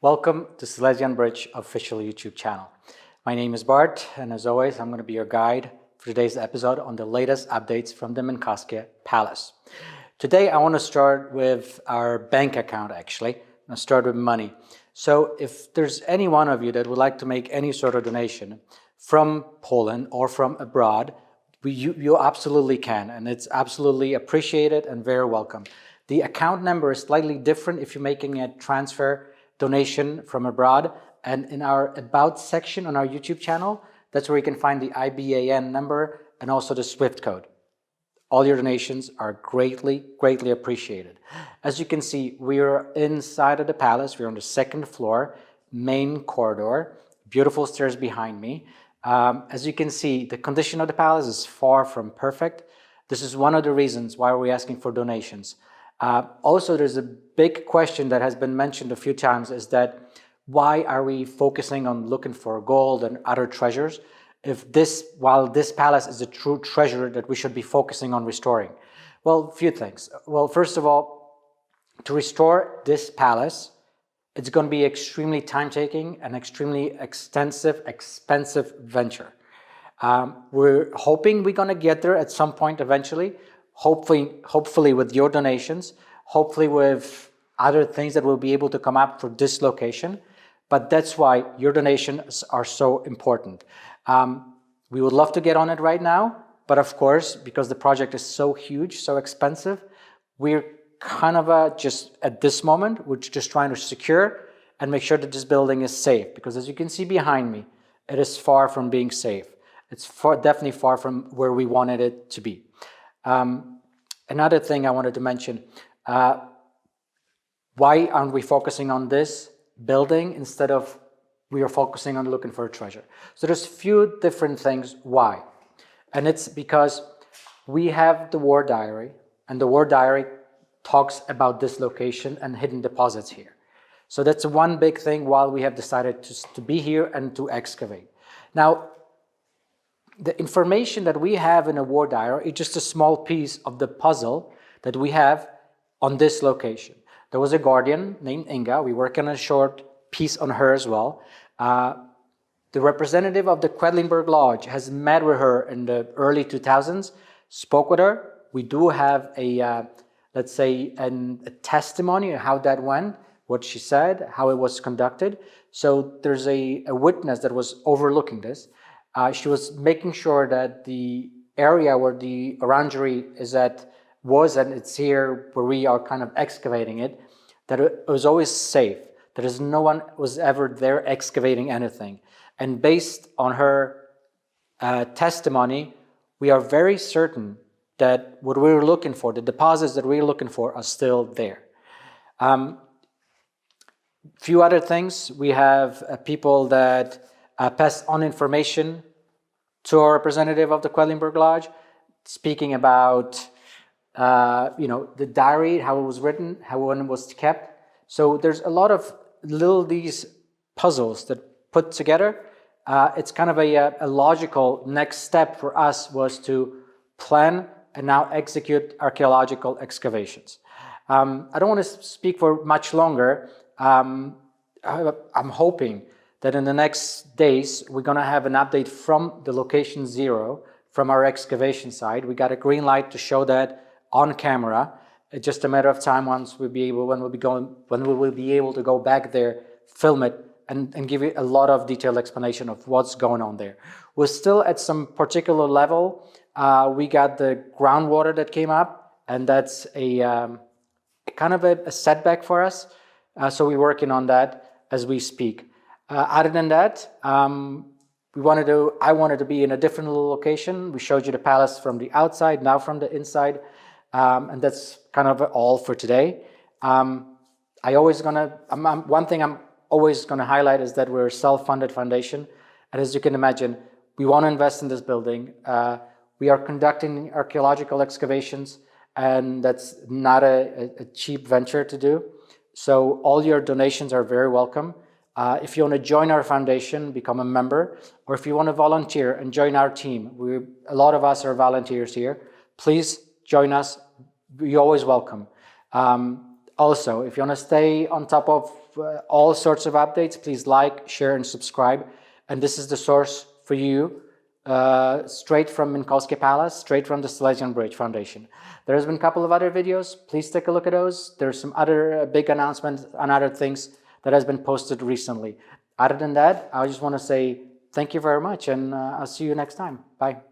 Welcome to Silesian Bridge official YouTube channel. My name is Bart, and as always, I'm going to be your guide for today's episode on the latest updates from the Minkowskie Palace. Today, I want to start with our bank account, actually. I'm going to start with money. So if there's any one of you that would like to make any sort of donation from Poland or from abroad, you absolutely can, and it's absolutely appreciated and very welcome. The account number is slightly different if you're making a transfer donation from abroad, and in our About section on our YouTube channel, that's where you can find the IBAN number and also the SWIFT code. All your donations are greatly appreciated. As you can see, we are inside of the palace. We're on the second floor, main corridor, beautiful stairs behind me. As you can see, the condition of the palace is far from perfect. This is one of the reasons why we're asking for donations. Also, there's a big question that has been mentioned a few times, is that why are we focusing on looking for gold and other treasures while this palace is a true treasure that we should be focusing on restoring? Well, a few things. Well, first of all, to restore this palace, it's going to be extremely time-taking and extremely expensive venture. We're hoping we're going to get there at some point eventually. Hopefully with your donations, hopefully with other things that will be able to come up for this location. But that's why your donations are so important. We would love to get on it right now, but of course, because the project is so huge, so expensive, we're kind of just at this moment, we're just trying to secure and make sure that this building is safe. Because as you can see behind me, it is far from being safe. It's definitely far from where we wanted it to be. Another thing I wanted to mention, why aren't we focusing on this building instead of we are focusing on looking for a treasure? So there's a few different things why. And it's because we have the war diary, and the war diary talks about this location and hidden deposits here. So that's one big thing why we have decided to be here and to excavate. Now, the information that we have in a war diary is just a small piece of the puzzle that we have on this location. There was a guardian named Inga. We work on a short piece on her as well. The representative of the Quedlinburg Lodge has met with her in the early 2000s, spoke with her. We do have let's say, a testimony of how that went, what she said, how it was conducted. So there's a witness that was overlooking this. She was making sure that the area where the orangery was, and it's here where we are kind of excavating it, that it was always safe. That no one was ever there excavating anything. And based on her testimony, we are very certain that what we were looking for, the deposits that we were looking for, are still there. Few other things. We have people that pass on information to our representative of the Quedlinburg Lodge, speaking about the diary, how it was written, how it was kept. So there's a lot of these puzzles that put together. It's kind of a logical next step for us was to plan and now execute archaeological excavations. I don't want to speak for much longer. I'm hoping that in the next days, we're going to have an update from the location 0, from our excavation side. We got a green light to show that on camera. It's just a matter of time when we will be able to go back there, film it, and give you a lot of detailed explanation of what's going on there. We're still at some particular level. We got the groundwater that came up, and that's a kind of a setback for us. So we're working on that as we speak. Other than that, I wanted to be in a different location. We showed you the palace from the outside, now from the inside, and that's kind of all for today. One thing I'm always gonna highlight is that we're a self-funded foundation, and as you can imagine, we want to invest in this building. We are conducting archaeological excavations, and that's not a cheap venture to do. So all your donations are very welcome. If you want to join our foundation, become a member, or if you want to volunteer and join our team, a lot of us are volunteers here. Please join us. You're always welcome. Also, if you want to stay on top of all sorts of updates, please like, share, and subscribe. And this is the source for you, straight from Minkowskie Palace, straight from the Silesian Bridge Foundation. There's been a couple of other videos. Please take a look at those. There's some other big announcements and other things that has been posted recently. Other than that, I just want to say thank you very much, and I'll see you next time. Bye.